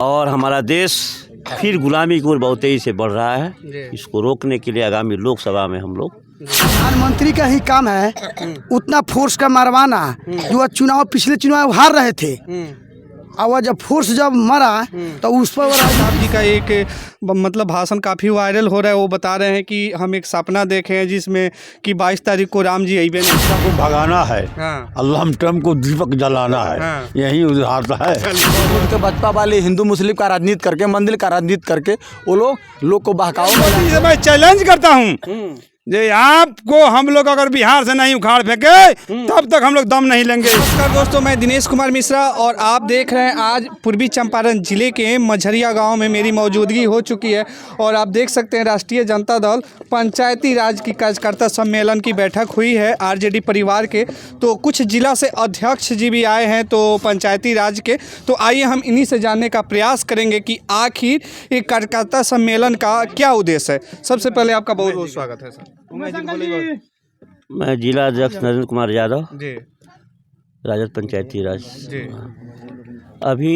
और हमारा देश फिर गुलामी की ओर बहुत तेजी से बढ़ रहा है। इसको रोकने के लिए आगामी लोकसभा में हम लोग प्रधानमंत्री का ही काम है उतना फोर्स का मारवाना जो चुनाव पिछले चुनाव हार रहे थे। और जब फोर्स जब मरा तो उस पर आप जी का एक मतलब भाषण काफ़ी वायरल हो रहा है। वो बता रहे हैं कि हम एक सपना देखे हैं जिसमें कि 22 तारीख को राम जी अइबे को भगाना है। हाँ। अल्लाह ट्रम्प को दीपक जलाना है। हाँ। यही उदाहरण है। के बचपा वाले हिंदू मुस्लिम का राजनीति करके मंदिर का राजनीति करके वो लोग को बहकाओ। मैं चैलेंज करता हूँ जे आपको हम लोग अगर बिहार से नहीं उखाड़ फेंके तब तक हम लोग दम नहीं लेंगे। नमस्कार दोस्तों, मैं दिनेश कुमार मिश्रा और आप देख रहे हैं आज पूर्वी चंपारण जिले के मझरिया गांव में मेरी मौजूदगी हो चुकी है। और आप देख सकते हैं राष्ट्रीय जनता दल पंचायती राज की कार्यकर्ता सम्मेलन की बैठक हुई है आरजेडी परिवार के। तो कुछ जिला से अध्यक्ष जी भी आए हैं तो पंचायती राज के। तो आइए हम इन्हीं से जानने का प्रयास करेंगे कि आखिर ये कार्यकर्ता सम्मेलन का क्या उद्देश्य है। सबसे पहले आपका बहुत बहुत स्वागत है सर। मैं जिला अध्यक्ष नरेंद्र कुमार यादव जी, राजद पंचायती राज। जी। अभी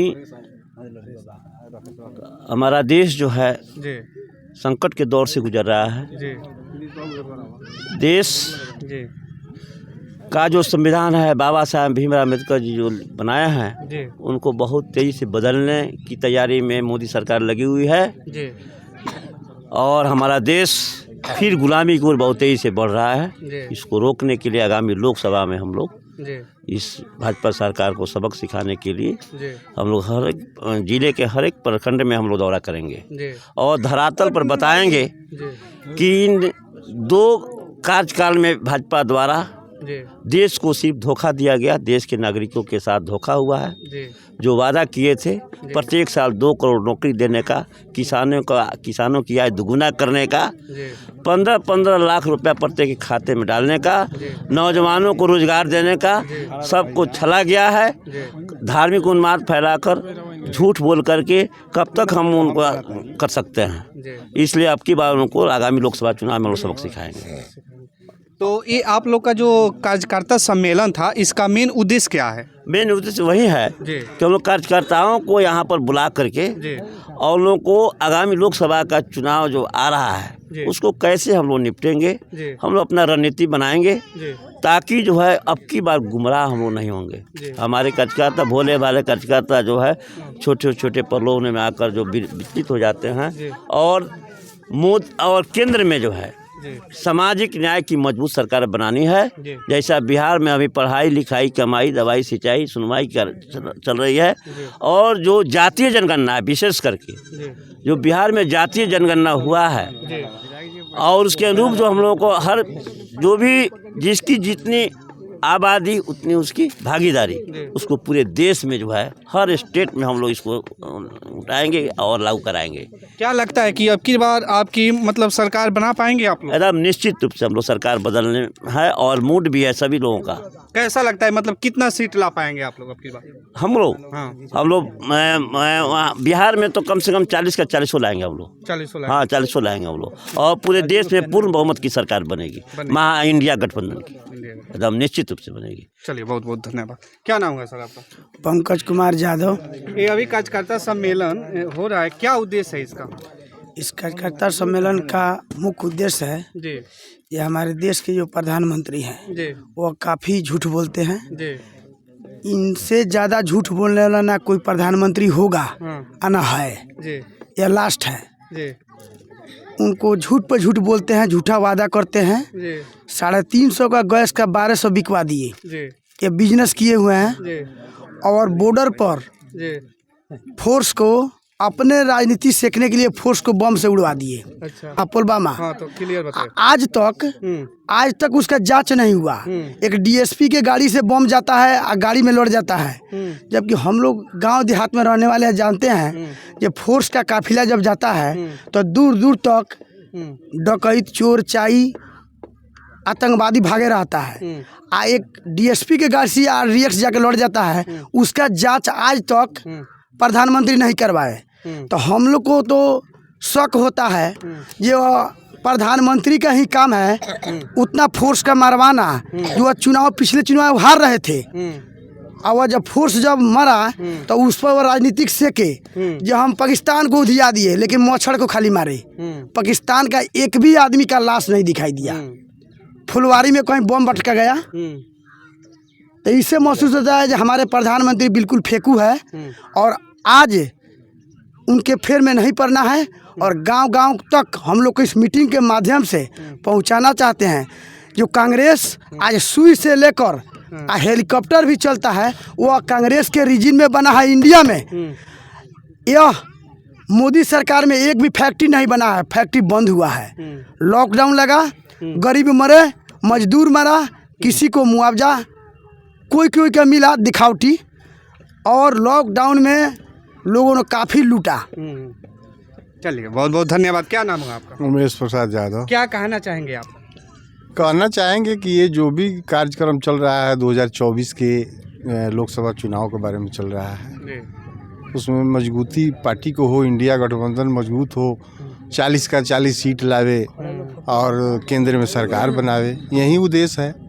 हमारा देश जो है जी, संकट के दौर से गुजर रहा है। जी, देश जी, का जो संविधान है बाबा साहब भीमराव अम्बेडकर जी जो बनाया है जी, उनको बहुत तेज़ी से बदलने की तैयारी में मोदी सरकार लगी हुई है। जी, और हमारा देश फिर गुलामी की ओर बहुत तेज़ी से बढ़ रहा है। जी, इसको रोकने के लिए आगामी लोकसभा में हम लोग जी, इस भाजपा सरकार को सबक सिखाने के लिए जी, हम लोग हर एक जिले के हर एक प्रखंड में हम लोग दौरा करेंगे जी, और धरातल पर बताएंगे जी, कि इन 2 कार्यकाल में भाजपा द्वारा जी, देश को सिर्फ धोखा दिया गया, देश के नागरिकों के साथ धोखा हुआ है। जी, जो वादा किए थे प्रत्येक साल 2 करोड़ नौकरी देने का, किसानों की आय दुगुना करने का, 15-15 लाख रुपया प्रत्येक के खाते में डालने का, नौजवानों को रोजगार देने का, सब कुछ छला गया है। धार्मिक उन्माद फैलाकर झूठ बोल करके कब तक हम उनको कर सकते हैं। इसलिए अब की बार उनको आगामी लोकसभा चुनाव में लोग सबक सिखाएंगे। तो ये आप लोग का जो कार्यकर्ता सम्मेलन था इसका मेन उद्देश्य क्या है? मेन उद्देश्य वही है जी, कि हम लोग कार्यकर्ताओं को यहाँ पर बुला करके जी, और लोगों को आगामी लोकसभा का चुनाव जो आ रहा जी, है उसको कैसे हम लोग निपटेंगे। जी, हम लोग अपना रणनीति बनाएंगे जी, ताकि जो है अब की बार गुमराह हम लोग नहीं होंगे। जी। हमारे कार्यकर्ता भोले भाले कार्यकर्ता जो है छोटे छोटे प्रलोभन में आकर जो विचलित हो जाते जी। हैं और केंद्र में जो है जी, सामाजिक न्याय की मजबूत सरकार बनानी है। जी, जैसा बिहार में अभी पढ़ाई लिखाई कमाई दवाई सिंचाई सुनवाई चल रही है जी, और जो जातीय जनगणना है विशेष करके जी, जो बिहार में जातीय जनगणना हुआ है जी, और उसके अनुरूप जो हम लोगों को हर जो भी जिसकी जितनी आबादी उतनी उसकी भागीदारी उसको पूरे देश में जो है हर स्टेट में हम लोग इसको उठाएंगे और लागू कराएंगे। क्या लगता है कि अब की बार आपकी मतलब सरकार बना पाएंगे आप लोग? एकदम निश्चित रूप से हम लोग सरकार बदलने है और मूड भी है सभी लोगों का। कैसा लगता है मतलब कितना सीट ला पाएंगे आप लोग अब की बार? हम लोग हाँ, बिहार में तो कम से कम 40 का 40 लाएंगे हम लोग। 40 हाँ 40 लाएंगे हम लोग और पूरे देश में पूर्ण बहुमत की सरकार बनेगी महा इंडिया गठबंधन की एकदम निश्चित रूप से बनेगी। चलिए बहुत बहुत धन्यवाद। क्या नाम है सर आपका? पंकज कुमार यादव। ये अभी कार्यकर्ता सम्मेलन हो रहा है, क्या उद्देश्य है इसका? इस कार्यकर्ता सम्मेलन का मुख्य उद्देश्य है जी, ये हमारे देश के जो प्रधानमंत्री हैं जी, वो काफ़ी झूठ बोलते हैं। जी, इनसे ज़्यादा झूठ बोलने वाला ना कोई प्रधानमंत्री होगा हाँ, और ना है, जी, यह लास्ट है। जी, उनको झूठ पर झूठ बोलते हैं, झूठा वादा करते हैं। जी, 350 का गैस का 1200 बिकवा दिए, जी, ये बिजनेस किए हुए हैं। जी, और बॉर्डर पर जी, फोर्स को अपने राजनीति सेकने के लिए फोर्स को बम से उड़वा दिए। अच्छा, पुलवामा। हाँ तो क्लियर बताइए। आज तक उसका जांच नहीं हुआ। एक डीएसपी के गाड़ी से बम जाता है और गाड़ी में लड़ जाता है, जबकि हम लोग गांव देहात में रहने वाले हैं जानते हैं कि फोर्स का काफिला जब जाता है तो दूर दूर तक डकैत चोर चाई आतंकवादी भागे रहता है। एक डीएसपी के गाड़ी से रिएक्ट जाके लड़ जाता है, उसका जांच आज तक प्रधानमंत्री नहीं करवाए। तो हम लोग को तो शक होता है जो प्रधानमंत्री का ही काम है उतना फोर्स का मारवाना जो चुनाव पिछले चुनाव हार रहे थे। और वह जब फोर्स जब मरा तो उस पर वो राजनीतिक सेके जो हम पाकिस्तान को उधिया दिए, लेकिन मच्छर को खाली मारे। पाकिस्तान का एक भी आदमी का लाश नहीं दिखाई दिया। फुलवारी में कहीं बम भटका गया। तो इससे महसूस होता है कि हमारे प्रधानमंत्री बिल्कुल फेंकू है और आज उनके फेर में नहीं पड़ना है। और गांव-गांव तक हम लोग को इस मीटिंग के माध्यम से पहुंचाना चाहते हैं, जो कांग्रेस आज सुई से लेकर हेलीकॉप्टर भी चलता है, वो कांग्रेस के रीजन में बना है। इंडिया में यह मोदी सरकार में एक भी फैक्ट्री नहीं बना है, फैक्ट्री बंद हुआ है। लॉकडाउन लगा, गरीब मरे, मजदूर मरा, किसी को मुआवजा कोई का मिला दिखावटी, और लॉकडाउन में लोगों ने काफ़ी लूटा। चलिए, बहुत बहुत धन्यवाद। क्या नाम है आपका? उमेश प्रसाद यादव। क्या कहना चाहेंगे आप? कहना चाहेंगे कि ये जो भी कार्यक्रम चल रहा है 2024 के लोकसभा चुनाव के बारे में चल रहा है, उसमें मजबूती पार्टी को हो, इंडिया गठबंधन मजबूत हो, 40 का 40 सीट लावे और केंद्र में सरकार बनावे, यही उद्देश्य है।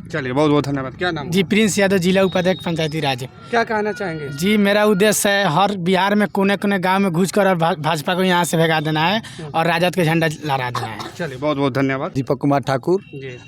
चलिए, बहुत बहुत धन्यवाद। क्या नाम? जी, प्रिंस यादव, जिला उपाध्यक्ष पंचायती राज। क्या कहना चाहेंगे? जी, मेरा उद्देश्य है हर बिहार में कोने कोने गांव में घुसकर और भाजपा को यहाँ से भगा देना है और राजद के झंडा लहरा देना है। चलिए, बहुत बहुत धन्यवाद। दीपक कुमार ठाकुर,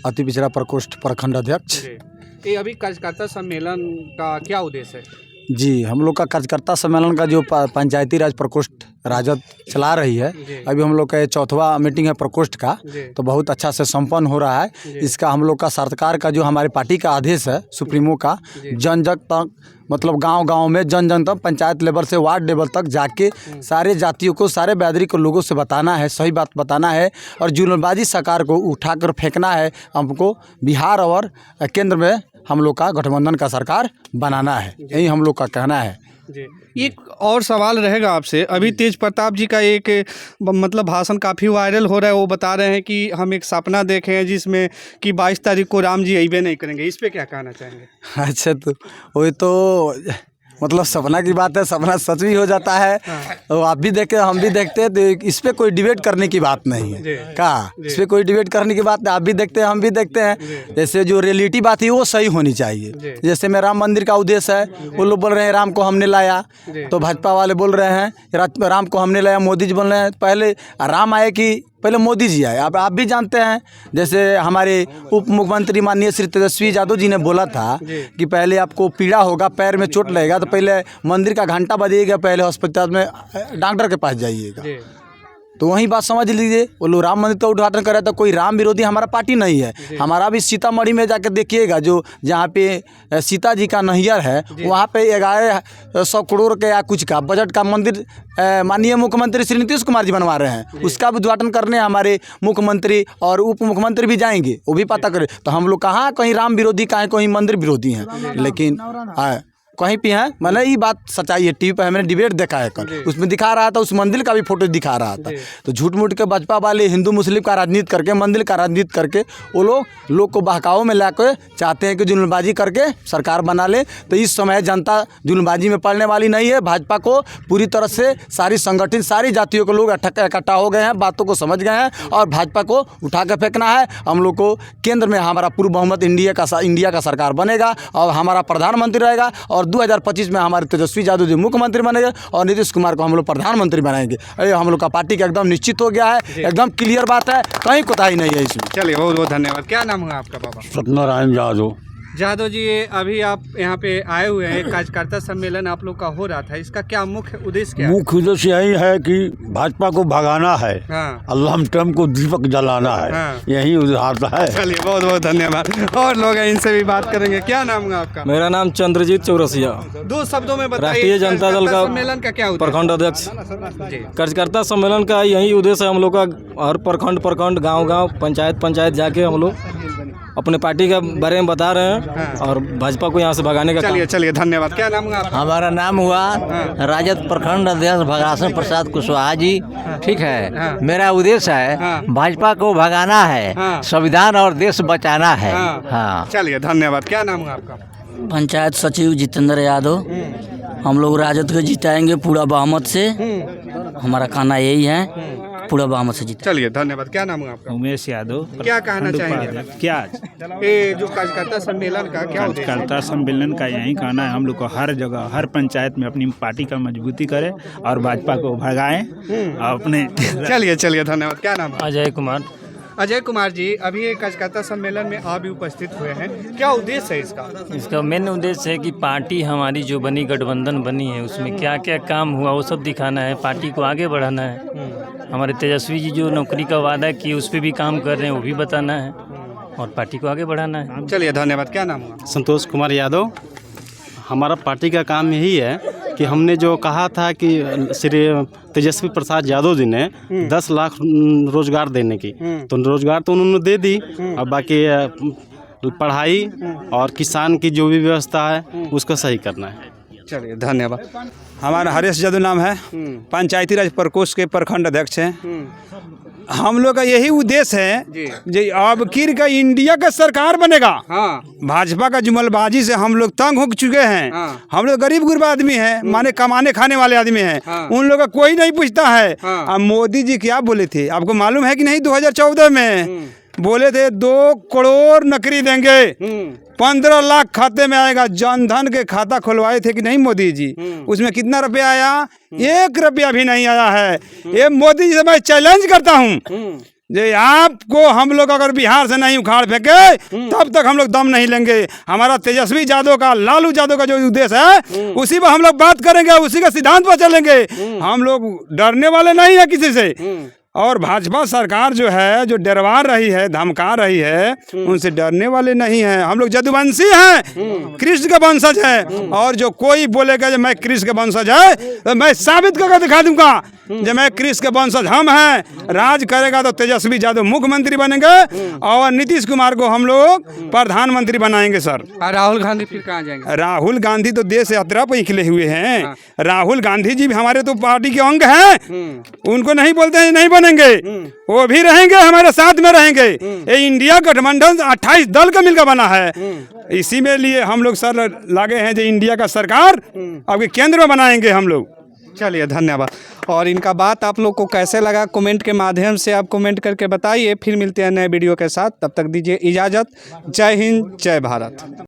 अति पिछड़ा प्रकोष्ठ प्रखंड अध्यक्ष। ये अभी कार्यकर्ता सम्मेलन का क्या उद्देश्य है? जी, हम लोग का कार्यकर्ता सम्मेलन का जो पंचायती राज प्रकोष्ठ राजद चला रही है, अभी हम लोग का 4वां मीटिंग है प्रकोष्ठ का, तो बहुत अच्छा से संपन्न हो रहा है। इसका हम लोग का सरकार का जो हमारे पार्टी का आदेश है सुप्रीमो का, जन जन तक, मतलब गांव-गांव में जन जन तक, पंचायत लेवल से वार्ड लेवल तक जाके सारे जातियों को, सारे बिरादरी को लोगों से बताना है, सही बात बताना है और जुल्मबाजी सरकार को उठाकर फेंकना है। हमको बिहार और केंद्र में हम लोग का गठबंधन का सरकार बनाना है, यही हम लोग का कहना है। एक और सवाल रहेगा आपसे। अभी तेज प्रताप जी का एक मतलब भाषण काफ़ी वायरल हो रहा है। वो बता रहे हैं कि हम एक सपना देखे हैं जिसमें कि 22 तारीख को राम जी अइबे नहीं करेंगे। इस पे क्या कहना चाहेंगे? अच्छा, तो वही तो मतलब सपना की बात है, सपना सच भी हो जाता है। तो आप भी देखे, हम भी देखते हैं, तो इस पे कोई डिबेट करने की बात नहीं है। क्या इस पे कोई डिबेट करने की बात नहीं, आप भी देखते हैं, हम भी देखते हैं। जैसे जो रियलिटी बात है वो सही होनी चाहिए। जैसे में राम मंदिर का उद्देश्य है, वो लोग बोल रहे हैं राम को हमने लाया, तो भाजपा वाले बोल रहे हैं राम को हमने लाया, मोदी जी बोल रहे हैं पहले राम आए कि पहले मोदी जी आए। आप भी जानते हैं, जैसे हमारे उप मुख्यमंत्री माननीय श्री तेजस्वी यादव जी ने बोला था कि पहले आपको पीड़ा होगा, पैर में चोट लगेगा तो पहले मंदिर का घंटा बजाइएगा, पहले अस्पताल में डॉक्टर के पास जाइएगा। तो वही बात समझ लीजिए, वो लोग राम मंदिर का उद्घाटन कर रहे थे। कोई राम विरोधी हमारा पार्टी नहीं है। हमारा भी सीतामढ़ी में जाकर देखिएगा, जो जहाँ पे सीता जी का नैहर है, वहाँ पे 1100 करोड़ के या कुछ का बजट का मंदिर माननीय मुख्यमंत्री श्री नीतीश कुमार जी बनवा रहे हैं। उसका भी उद्घाटन करने हमारे मुख्यमंत्री और उप मुख्यमंत्री भी जाएंगे, वो भी पता करें। तो हम लोग कहाँ कहीं राम विरोधी, कहीं कहीं मंदिर विरोधी हैं, लेकिन कहीं भी हैं। मैंने ये बात सच्चाई है, टीवी पर मैंने डिबेट देखा है कल, उसमें दिखा रहा था, उस मंदिर का भी फोटो दिखा रहा था। तो झूठ मूठ के भाजपा वाले हिंदू मुस्लिम का राजनीति करके, मंदिर का राजनीति करके वो लोग को बहकाव में लाकर चाहते हैं कि जुल्मबाजी करके सरकार बना ले। तो इस समय जनता जुल्मबाजी में पड़ने वाली नहीं है। भाजपा को पूरी तरह से सारी संगठित, सारी जातियों के लोग इकट्ठा हो गए हैं, बातों को समझ गए हैं और भाजपा को उठा कर फेंकना है। हम लोग को केंद्र में हमारा पूर्ण बहुमत इंडिया का सरकार बनेगा और हमारा प्रधानमंत्री रहेगा और 2025 में हमारे तेजस्वी यादव जी मुख्यमंत्री बनेंगे और नीतीश कुमार को हम लोग प्रधानमंत्री बनाएंगे। ये हम लोग का पार्टी का एकदम निश्चित हो गया है, एकदम क्लियर बात है, कहीं कोताही नहीं है इसमें। चलिए, बहुत बहुत धन्यवाद। क्या नाम है आपका बाबा? सत्यनारायण यादव। यादव जी, अभी आप यहाँ पे आए हुए हैं, कार्यकर्ता सम्मेलन आप लोग का हो रहा था, इसका क्या मुख्य उद्देश्य क्या है? मुख्य उद्देश्य यही है कि भाजपा को भगाना है, अल्लाह ट्रम्प को दीपक जलाना है, यही उद्देश्य है। चलिए, बहुत बहुत धन्यवाद। और लोग हैं, इनसे भी बात करेंगे। क्या नाम है आपका? मेरा नाम चंद्रजीत चौरसिया, 2 शब्दों में बताइए, राष्ट्रीय जनता दल का सम्मेलन का क्या उद्देश्य? प्रखंड अध्यक्ष। कार्यकर्ता सम्मेलन का यही उद्देश्य है, हम लोग का हर प्रखंड गांव पंचायत जाके हम लोग अपने पार्टी के बारे में बता रहे हैं और भाजपा को यहाँ से भगाने का। चलिए, धन्यवाद। क्या नाम हुआ? हमारा नाम हुआ राजद प्रखंड अध्यक्ष भगासन प्रसाद कुशवाहा जी। ठीक है, मेरा उद्देश्य है भाजपा को भगाना है, संविधान और देश बचाना है। हाँ, चलिए, धन्यवाद। क्या नाम है आपका? पंचायत सचिव जितेंद्र यादव। हम लोग राजद को जिताएंगे पूरा बहुमत से, हमारा कहना यही है। पूरा बहुमत से जीता। चलिए धन्यवाद। क्या नाम है आपका? उमेश यादव। क्या कहना चाहेंगे? क्या ये जो कार्यकर्ता सम्मेलन का क्या उद्देश्य है? कार्यकर्ता सम्मेलन का यही कहना है हम लोग को हर जगह हर पंचायत में अपनी पार्टी का मजबूती करें और भाजपा को भगाएं अपने। चलिए धन्यवाद। क्या नाम है? अजय कुमार। अजय कुमार जी, अभी ये कार्यकर्ता सम्मेलन में आप भी उपस्थित हुए हैं, क्या उद्देश्य है इसका? इसका मेन उद्देश्य है कि पार्टी हमारी जो बनी गठबंधन बनी है उसमें क्या क्या काम हुआ वो सब दिखाना है, पार्टी को आगे बढ़ाना है। हमारे तेजस्वी जी जो नौकरी का वादा किए उस पर भी काम कर रहे हैं वो भी बताना है और पार्टी को आगे बढ़ाना है। चलिए धन्यवाद। क्या नाम हुआ? संतोष कुमार यादव। हमारा पार्टी का काम यही है कि हमने जो कहा था कि श्री तेजस्वी प्रसाद यादव जी ने 10 लाख रोजगार देने की, तो रोजगार तो उन्होंने दे दी, अब बाकी पढ़ाई और किसान की जो भी व्यवस्था है उसको सही करना है। चलिए धन्यवाद। हमारा हरीश जादव नाम है, पंचायती राज प्रकोष्ठ के प्रखंड अध्यक्ष हैं। हम लोग का यही उद्देश्य है जो अब किर का इंडिया का सरकार बनेगा। भाजपा का जुमलबाजी से हम लोग तंग हो चुके हैं। हम लोग गरीब गुरबा आदमी हैं, माने कमाने खाने वाले आदमी हैं। उन लोगों का कोई नहीं पूछता है। अब मोदी जी क्या बोले थे आपको मालूम है कि नहीं? 2014 में बोले थे 2 करोड़ नौकरी देंगे, 15 लाख खाते में आएगा। जनधन के खाता खुलवाए थे कि नहीं मोदी जी? उसमें कितना रुपया आया? 1 रुपया भी नहीं आया है। ये मोदी जी से मैं चैलेंज करता हूँ जे आपको हम लोग अगर बिहार से नहीं उखाड़ फेंके तब तक हम लोग दम नहीं लेंगे। हमारा तेजस्वी यादव का, लालू यादव का जो उद्देश्य है उसी पर हम लोग बात करेंगे, उसी के सिद्धांत पर चलेंगे। हम लोग डरने वाले नहीं है किसी से। और भाजपा सरकार जो है जो डरवा रही है, धमका रही है, उनसे डरने वाले नहीं हैं। हम लोग जदुवंशी हैं, कृष्ण के वंशज हैं। और जो कोई बोलेगा जो मैं कृष्ण के वंशज है तो मैं साबित करके दिखा दूंगा जब मैं कृष्ण के वंशज हम हैं। राज करेगा तो तेजस्वी यादव मुख्यमंत्री बनेंगे और नीतीश कुमार को हम लोग प्रधानमंत्री बनाएंगे सर। राहुल गांधी फिर कहाँ जाएंगे? राहुल गांधी तो देश यात्रा पर निकले हुए हैं। राहुल गांधी जी भी हमारे तो पार्टी के अंग हैं। उनको नहीं बोलते हैं नहीं बनेंगे, वो भी रहेंगे, हमारे साथ में रहेंगे। ये इंडिया गठबंधन 28 दल का मिलकर बना है। इसी में लिए हम लोग सर लागे हैं जो इंडिया का सरकार आपके केंद्र में बनाएंगे हम लोग। चलिए धन्यवाद। और इनका बात आप लोग को कैसे लगा कमेंट के माध्यम से आप कमेंट करके बताइए। फिर मिलते हैं नए वीडियो के साथ, तब तक दीजिए इजाज़त। जय हिंद, जय भारत।